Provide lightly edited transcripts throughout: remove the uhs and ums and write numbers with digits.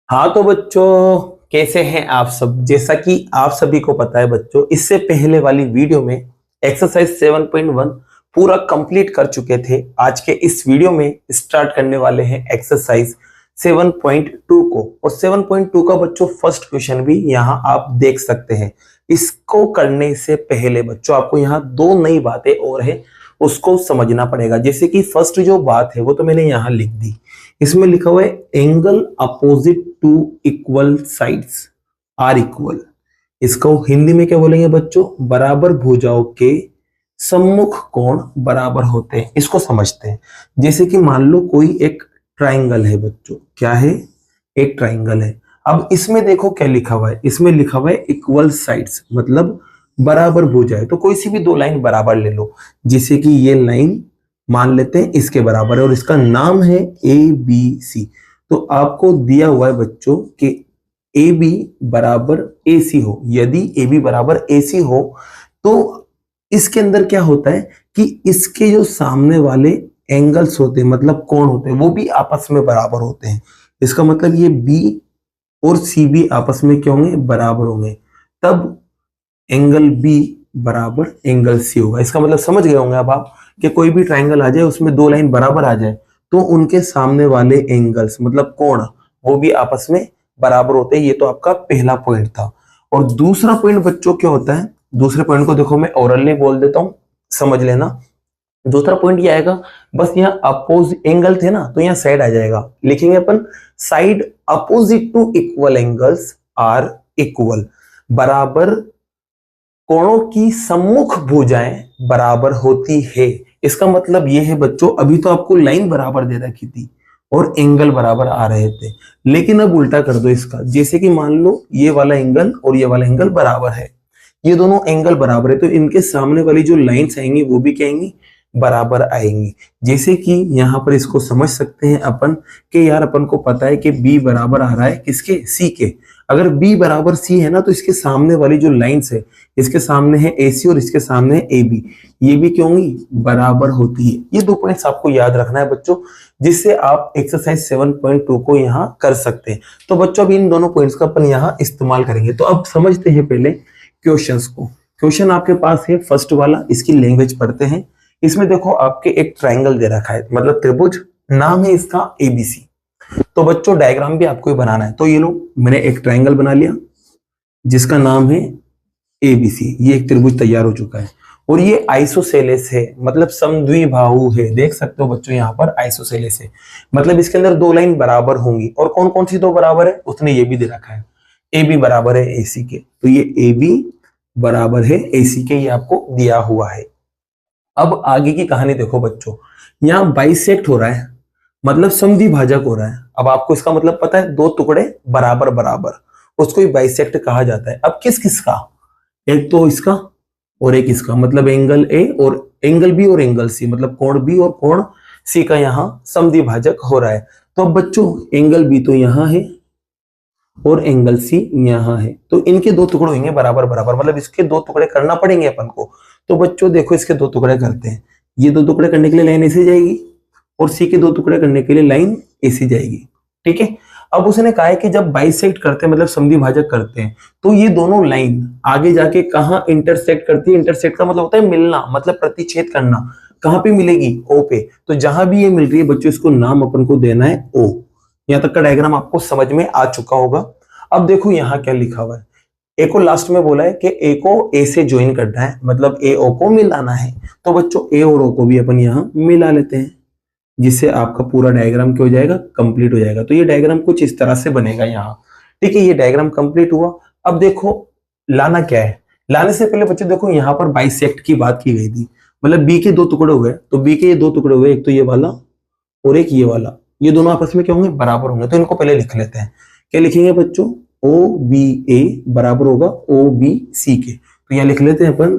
हाँ तो बच्चों, कैसे हैं आप सब। जैसा कि आप सभी को पता है बच्चों, इससे पहले वाली वीडियो में एक्सरसाइज 7.1 पूरा कंप्लीट कर चुके थे। आज के इस वीडियो में स्टार्ट करने वाले हैं एक्सरसाइज 7.2 को। और 7.2 का बच्चों फर्स्ट क्वेश्चन भी यहाँ आप देख सकते हैं। इसको करने से पहले बच्चों आपको यहाँ दो नई बातें और है, उसको समझना पड़ेगा। जैसे कि फर्स्ट जो बात है वो तो मैंने यहाँ लिख दी। इसमें लिखा हुआ है angle opposite to equal sides are equal. इसको हिंदी में क्या बोलेंगे बच्चों? बराबर भुजाओं के सम्मुख कोण बराबर होते हैं। इसको समझते हैं। जैसे कि मान लो कोई एक ट्राइंगल है बच्चों। क्या है? एक ट्राइंगल है। अब इसमें देखो क्या लिखा हुआ है। इसमें लिखा हुआ है इक्वल साइड्स, मतलब बराबर भुजाएं। तो कोई सी भी दो लाइन बराबर ले लो। जैसे कि ये लाइन मान लेते हैं इसके बराबर है और इसका नाम है ए बी सी। तो आपको दिया हुआ है बच्चों कि ए बी बराबर ए सी हो। यदि ए बी बराबर ए सी हो तो इसके अंदर क्या होता है कि इसके जो सामने वाले एंगल्स होते हैं, मतलब कोण होते हैं, वो भी आपस में बराबर होते हैं। इसका मतलब ये बी और सी भी आपस में क्या होंगे? बराबर होंगे। तब एंगल बी बराबर एंगल सी होगा। इसका मतलब समझ गए होंगे अब आप कि कोई भी ट्राइंगल आ जाए, उसमें दो लाइन बराबर आ जाए तो उनके सामने वाले एंगल्स मतलब कोण वो भी आपस में बराबर होते हैं। ये तो आपका पहला पॉइंट था। और दूसरा पॉइंट बच्चों क्या होता है? दूसरे पॉइंट को देखो मैं ओरली बोल देता हूं, समझ लेना। दूसरा पॉइंट ये आएगा, बस यहाँ अपोज एंगल थे ना तो यहाँ साइड आ जाएगा। लिखेंगे अपन side opposite to equal angles are equal. बराबर कोणों की सम्मुख भुजाएं बराबर होती है। इसका मतलब ये है बच्चों, अभी तो आपको लाइन बराबर दे रखी थी और एंगल बराबर आ रहे थे, लेकिन अब उल्टा कर दो इसका। जैसे कि मान लो ये वाला एंगल और ये वाला एंगल बराबर है, ये दोनों एंगल बराबर है, तो इनके सामने वाली जो लाइंस आएंगी वो भी क्या आएंगी? बराबर आएंगी। जैसे कि यहाँ पर इसको समझ सकते हैं अपन कि यार अपन को पता है कि बी बराबर आ रहा है किसके? सी के। अगर बी बराबर सी है ना तो इसके सामने वाली जो लाइंस है, इसके सामने है ए सी और इसके सामने है ए बी, ये भी क्यों होंगी? बराबर होती है। ये दो पॉइंट्स आपको याद रखना है बच्चों, जिससे आप एक्सरसाइज 7.2 को यहाँ कर सकते हैं। तो बच्चों अब इन दोनों पॉइंट्स का अपन यहाँ इस्तेमाल करेंगे। तो अब समझते हैं पहले क्वेश्चंस को। क्वेश्चन आपके पास है फर्स्ट वाला, इसकी लैंग्वेज पढ़ते हैं। इसमें देखो आपके एक ट्राइंगल दे रखा है, मतलब त्रिभुज, नाम है इसका एबीसी। तो बच्चों डायग्राम भी आपको ही बनाना है। तो ये लो मैंने एक ट्राइंगल बना लिया जिसका नाम है एबीसी। ये एक त्रिभुज तैयार हो चुका है और ये आइसोसेलेस है, मतलब समद्विबाहु है। देख सकते हो बच्चों यहाँ पर आइसोसेलेस है, मतलब इसके अंदर दो लाइन बराबर होंगी। और कौन कौन सी दो बराबर है उसने ये भी दे रखा है, ए बी बराबर है एसी के। तो ये ए बी बराबर है एसी के, ये आपको दिया हुआ है। अब आगे की कहानी देखो बच्चों, यहाँ बाइसेक्ट हो रहा है, मतलब समद्वि भाजक हो रहा है। अब आपको इसका मतलब पता है, दो टुकड़े बराबर बराबर, उसको ही बाइसेक्ट कहा जाता है। अब किस किस का? एक तो इसका और एक इसका, मतलब एंगल ए और एंगल बी और एंगल सी, मतलब कोण बी और कोण सी का यहाँ समद्वि भाजक हो रहा है। तो अब बच्चों एंगल बी तो यहाँ है और एंगल सी यहाँ है, तो इनके दो टुकड़े होंगे बराबर बराबर, मतलब इसके दो टुकड़े करना पड़ेंगे अपन को। तो बच्चों देखो इसके दो टुकड़े करते हैं। ये दो टुकड़े करने के लिए लाइन ऐसी जाएगी और सी के दो टुकड़े करने के लिए लाइन ऐसी जाएगी। ठीक है। अब उसने कहा है कि जब बाइसेक्ट करते हैं, मतलब समद्वि भाजक करते हैं, तो ये दोनों लाइन आगे जाके कहाँ इंटरसेक्ट करती है? इंटरसेक्ट का मतलब होता है मिलना, मतलब प्रतिच्छेद करना। कहाँ पे मिलेगी? ओ पे। तो जहां भी ये मिल रही है बच्चों, इसको नाम अपन को देना है ओ। यहाँ तक का डायग्राम आपको समझ में आ चुका होगा। अब देखो यहाँ क्या लिखा हुआ है। ए को लास्ट में बोला है कि ए को ए से ज्वाइन करना है, मतलब ए ओ को मिलाना है। तो बच्चों ए और ओ को भी अपन यहाँ मिला लेते हैं, जिससे आपका पूरा डायग्राम क्या हो जाएगा? कंप्लीट हो जाएगा। तो ये डायग्राम कुछ इस तरह से बनेगा यहाँ। ठीक है, ये डायग्राम कंप्लीट हुआ। अब देखो लाना क्या है। लाने से पहले बच्चों देखो यहाँ पर बाइसेक्ट की बात की गई थी, मतलब बी के दो टुकड़े हुए, तो बी के ये दो टुकड़े हुए, एक तो ये वाला और एक ये वाला, ये दोनों आपस में क्या होंगे? बराबर होंगे। तो इनको पहले लिख लेते हैं। क्या लिखेंगे बच्चों? ओ बी ए बराबर होगा ओ बी सी के। तो यहाँ लिख लेते हैं अपन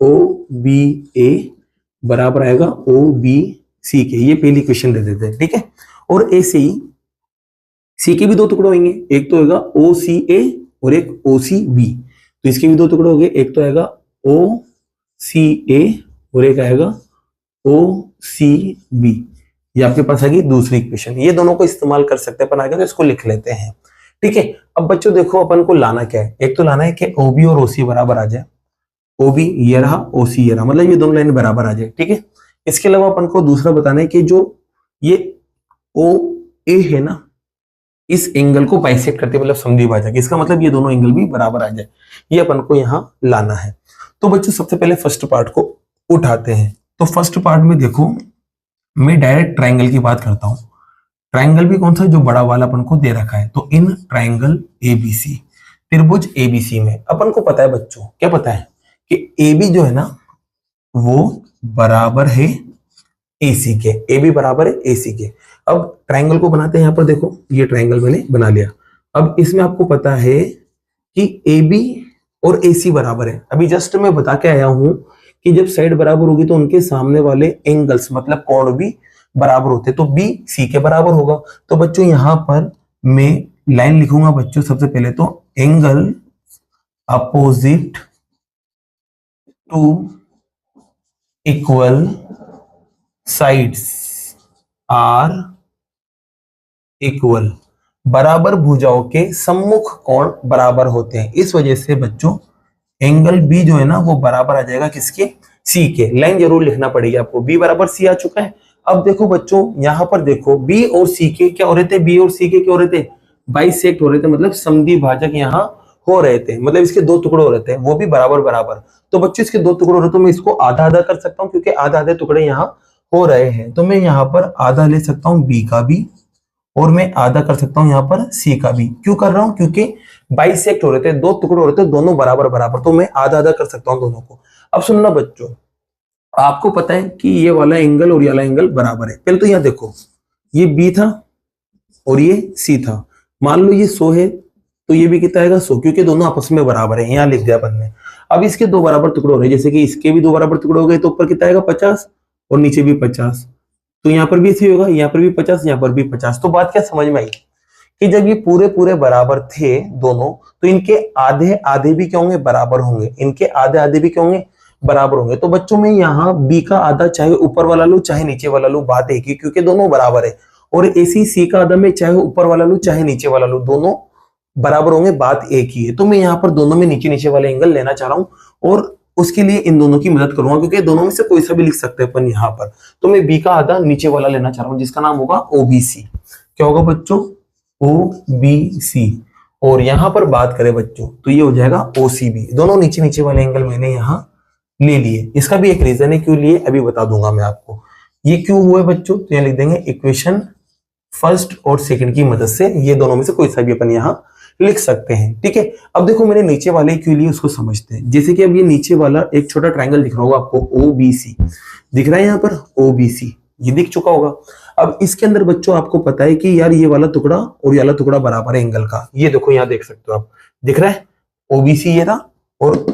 ओ बी ए बराबर आएगा ओ बी सी के। ये पहली क्वेश्चन दे देते हैं। ठीक है। और ए से ही सी के भी दो टुकड़े होंगे, एक तो होगा ओ सी ए और एक ओ सी बी। तो इसके भी दो टुकड़े हो गए, एक तो आएगा ओ सी ए और एक आएगा ओ सी बी। ये आपके पास आ गई दूसरी इक्वेशन। ये दोनों को इस्तेमाल कर सकते हैं अपन आगे, तो इसको लिख लेते हैं। ठीक है। अब बच्चों देखो अपन को लाना क्या है, एक तो लाना है कि ओबी और ओसी बराबर आ जाए, ओबी ये रहा, ओसी ये रहा, मतलब ये दोनों लाइन बराबर आ जाए, ठीक है। इसके अलावा अपन को दूसरा बताना है कि जो ये ओ ए है ना, इस एंगल को बाइसेक्ट करते मतलब समद्वि भाजक, इसका मतलब ये दोनों एंगल भी बराबर आ जाए, ये अपन को यहां लाना है। तो बच्चों सबसे पहले फर्स्ट पार्ट को उठाते हैं। तो फर्स्ट पार्ट में देखो, मैं डायरेक्ट ट्राइंगल की बात करता हूं। ट्राइंगल भी कौन सा, जो बड़ा वाला अपन को दे रखा है। तो इन ट्राइंगल एबीसी, त्रिभुज एबीसी में अपन को पता है बच्चों, क्या पता है कि एबी जो है ना वो बराबर है एसी के, ए बी बराबर है एसी के। अब ट्राइंगल को बनाते हैं, यहां पर देखो ये ट्राइंगल मैंने बना लिया। अब इसमें आपको पता है कि ए बी और एसी बराबर है। अभी जस्ट मैं बता के आया हूं कि जब साइड बराबर होगी तो उनके सामने वाले एंगल्स मतलब कोण भी बराबर होते, तो बी सी के बराबर होगा। तो बच्चों यहां पर मैं लाइन लिखूंगा बच्चों, सबसे पहले तो angle opposite to equal sides are equal, बराबर भुजाओं के सम्मुख कोण बराबर होते हैं। इस वजह से बच्चों एंगल बी जो है ना वो बराबर आ जाएगा किसके, सी के। लाइन जरूर लिखना पड़ेगी आपको, बी बराबर सी आ चुका है। अब देखो बच्चों यहां पर देखो बी और सी के क्या हो रहे थे, बी और सी के क्या हो रहे थे, बाइसेक्ट हो रहे थे, मतलब समद्वि भाजक यहाँ हो रहे थे, मतलब इसके दो टुकड़े हो रहे थे, वो भी बराबर बराबर। तो बच्चों इसके दो टुकड़े हो रहे, तो मैं इसको आधा आधा कर सकता हूँ क्योंकि आधा आधे टुकड़े यहाँ हो रहे हैं। तो मैं यहाँ पर आधा ले सकता हूँ बी का भी, और मैं आधा कर सकता हूं यहां पर सी का भी। क्यों कर रहा हूं, क्योंकि बाइसेक्ट हो रहे थे, दो टुकड़े हो रहे थे, दोनों बराबर बराबर, तो मैं आधा आधा कर सकता हूं दोनों को। अब सुनना बच्चों, आपको पता है कि ये वाला एंगल और ये वाला एंगल बराबर है। पहले तो यहां देखो, ये बी था और ये सी था। मान लो ये 100 है तो ये भी कितना आएगा 100, क्योंकि दोनों आपस में बराबर है, यहां लिख दिया अपन ने। अब इसके दो बराबर टुकड़े हो रहे हैं, जैसे कि इसके भी दो बराबर टुकड़े हो गए, तो ऊपर कितना आएगा 50 और नीचे भी 50। तो यहाँ पर भी ऐसे होगा, यहाँ पर भी 50, यहाँ पर भी 50। तो बात क्या समझ में आई कि जब ये पूरे पूरे बराबर थे दोनों, तो इनके आधे आधे भी क्या होंगे, बराबर होंगे, इनके आधे आधे भी क्या होंगे, बराबर होंगे। तो बच्चों में यहाँ बी का आधा चाहे ऊपर वाला लो चाहे नीचे वाला लो, बात एक ही, क्योंकि दोनों बराबर है। और एसी सी का आधा में चाहे ऊपर वाला लो चाहे नीचे वाला लो, दोनों बराबर होंगे, बात एक ही है। तो मैं यहाँ पर दोनों में नीचे नीचे वाले एंगल लेना चाह रहा हूँ, और उसके लिए इन दोनों की मदद करूंगा, क्योंकि दोनों में से कोई सा भी लिख सकते हैं अपन यहाँ पर। तो मैं बी का आधा नीचे वाला लेना चाह रहा हूँ, जिसका नाम होगा ओबीसी। क्या होगा बच्चों, ओबीसी। और यहां पर बात करें बच्चों तो ये हो जाएगा ओसीबी। दोनों नीचे नीचे वाले एंगल मैंने यहाँ ले लिए। इसका भी एक रीजन है क्यों लिए, अभी बता दूंगा मैं आपको। ये क्यों हुआ बच्चों, तो यहाँ लिख देंगे इक्वेशन फर्स्ट और सेकंड की मदद से, ये दोनों में से कोई सा भी अपन यहाँ लिख सकते हैं, ठीक है। अब देखो मैंने नीचे वाले क्यों लिए उसको समझते हैं। जैसे कि अब ये नीचे वाला एक छोटा ट्रायंगल दिख रहा होगा आपको, ओबीसी दिख रहा है यहाँ पर, ओबीसी ये दिख चुका होगा। अब इसके अंदर बच्चों आपको पता है कि यार ये वाला टुकड़ा और ये वाला टुकड़ा बराबर है एंगल का, ये देखो यहाँ देख सकते हो आप, दिख रहा है, ओबीसी ये रहा और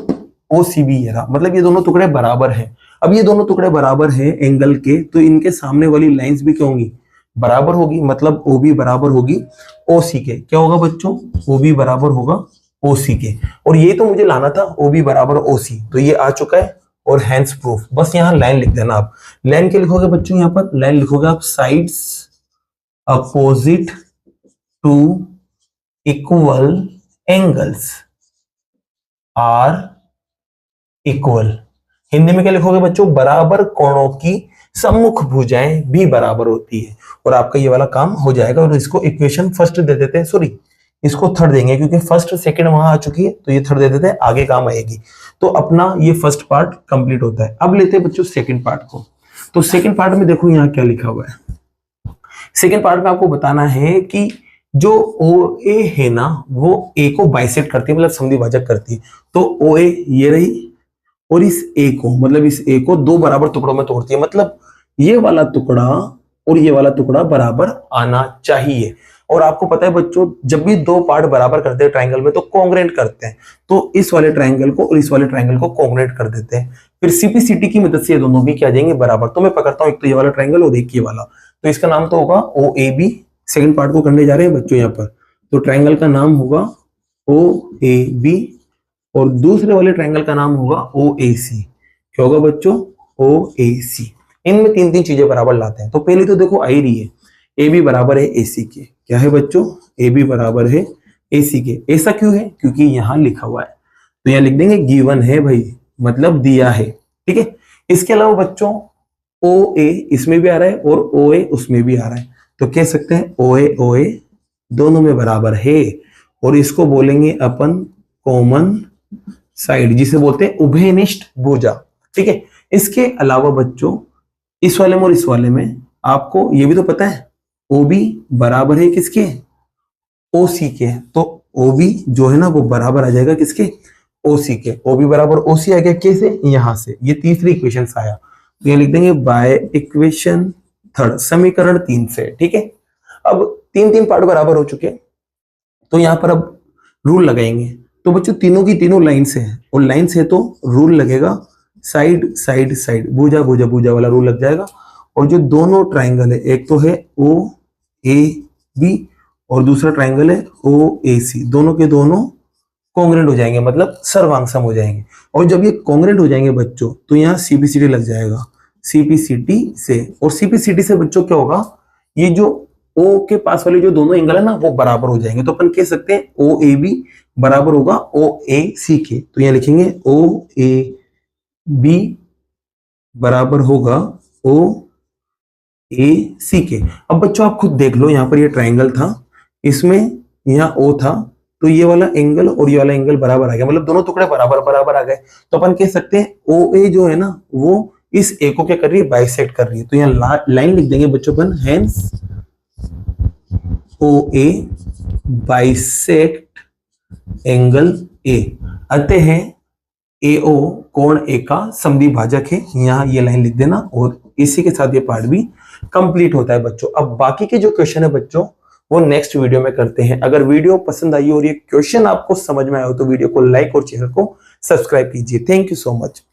ओसीबी ये रहा, मतलब ये दोनों टुकड़े बराबर है। अब ये दोनों टुकड़े बराबर है एंगल के, तो इनके सामने वाली लाइंस भी क्या होंगी, बराबर होगी, मतलब ओबी बराबर होगी ओसी के। क्या होगा बच्चों, ओबी बराबर होगा ओसी के। और ये तो मुझे लाना था ओबी बराबर ओसी, तो ये आ चुका है और हैंस प्रूफ। बस यहाँ लाइन लिख देना आप। लाइन क्या लिखोगे बच्चों, यहाँ पर लाइन लिखोगे आप, sides opposite to equal angles are equal. Hindi में क्या लिखोगे बच्चों, बराबर कोणों की सम्मुख भुजाएं भी बराबर होती है। और आपका ये वाला काम हो जाएगा। और इसको इक्वेशन फर्स्ट दे देते हैं, सॉरी इसको थर्ड देंगे, क्योंकि फर्स्ट सेकंड वहां आ चुकी है, तो ये थर्ड दे देते हैं, आगे काम आएगी। तो अपना ये फर्स्ट पार्ट कंप्लीट होता है। अब लेते हैं बच्चों सेकंड पार्ट को। तो सेकंड पार्ट में देखो यहाँ क्या लिखा हुआ है। सेकंड पार्ट में आपको बताना है कि जो ओ ए है ना वो ए को बाइसेक्ट करती है, मतलब समद्विभाजक करती है। तो ओ ए ये रही, और इस ए को, मतलब इस ए को दो बराबर टुकड़ों में तोड़ती है, मतलब ये वाला टुकड़ा और ये वाला टुकड़ा बराबर आना चाहिए। और आपको पता है बच्चों, जब भी दो पार्ट बराबर करते हैं ट्रायंगल में तो कॉन्ग्रुएंट करते हैं। तो इस वाले ट्रायंगल को और इस वाले ट्रायंगल को कॉन्ग्रुएंट कर देते हैं, फिर सीपीसीटी की मदद से ये दोनों भी क्या जाएंगे, बराबर। तो मैं पकड़ता हूं एक तो ये वाला ट्रायंगल और एक ये वाला, तो इसका नाम तो होगा ओ ए बी। सेकेंड पार्ट को करने जा रहे हैं बच्चों यहाँ पर, तो ट्रायंगल का नाम होगा ओ ए बी और दूसरे वाले ट्रायंगल का नाम होगा ओ ए सी। क्या होगा बच्चों, ओ ए सी। इनमें तीन तीन चीजें बराबर लाते हैं। तो पहले तो देखो आ ही रही है, ए बी बराबर है ए सी के। क्या है बच्चों, ए बी बराबर है AC के। ऐसा क्यों है? क्योंकि यहाँ लिखा हुआ है, तो यहाँ लिख देंगे गिवन है भाई, मतलब दिया है। ठीक है, इसके अलावा बच्चों OA इसमें भी आ रहा है और OA उसमें भी आ रहा है, तो कह सकते हैं OA दोनों में बराबर है, और इसको बोलेंगे अपन कॉमन साइड, जिसे बोलते हैं उभयनिष्ठ भुजा। ठीक है, इसके अलावा बच्चों इस वाले में और इस वाले में आपको ये भी तो पता है OB बराबर है किसके? OC के। तो OB जो है ना वो बराबर आ जाएगा किसके? OC के। OB बराबर OC आ गया, कैसे? यहां से, ये तीसरी इक्वेशन से आया, तो ये लिख देंगे बाय इक्वेशन थर्ड, समीकरण 3 से। ठीक है, अब तीन पार्ट बराबर हो चुके, तो यहां पर अब रूल लगाएंगे। तो बच्चों तीनों की तीनों लाइन से है, और लाइन से तो रूल लगेगा साइड साइड साइड, भुजा भुजा भुजा वाला रूल लग जाएगा। और जो दोनों ट्राइंगल है, एक तो है OAB और दूसरा ट्राइंगल है OAC, दोनों के दोनों कॉन्ग्रेंट हो जाएंगे, मतलब सर्वांग हो जाएंगे। और जब ये कॉन्ग्रेंट हो जाएंगे बच्चों, तो यहाँ CPCD लग जाएगा, CPCD से। और CPCD से बच्चों क्या होगा, ये जो O के पास वाले जो दोनों एंगल है ना वो बराबर हो जाएंगे, तो अपन कह सकते हैं OAB बराबर होगा OAC के। तो यहाँ लिखेंगे OAB बराबर होगा OAC के। अब बच्चों आप खुद देख लो, यहाँ पर ये ट्राइंगल था, इसमें यहाँ O था, तो ये वाला एंगल और ये वाला एंगल बराबर आ गया, मतलब दोनों टुकड़े बराबर बराबर आ गए। तो अपन कह सकते हैं OA जो है ना वो इस A को क्या कर रही है? बाइसेक्ट कर रही है। तो यहाँ लाइन लिख देंगे बच्चों अपन, hence OA bisect angle A। अतः AO कोण A का समद्विभाजक है। यहाँ ये लाइन लिख देना, और इसी के साथ ये पार्ट भी कंप्लीट होता है बच्चों। अब बाकी के जो क्वेश्चन है बच्चों वो नेक्स्ट वीडियो में करते हैं। अगर वीडियो पसंद आई और ये क्वेश्चन आपको समझ में आया हो तो वीडियो को लाइक और चैनल को सब्सक्राइब कीजिए। Thank you so much.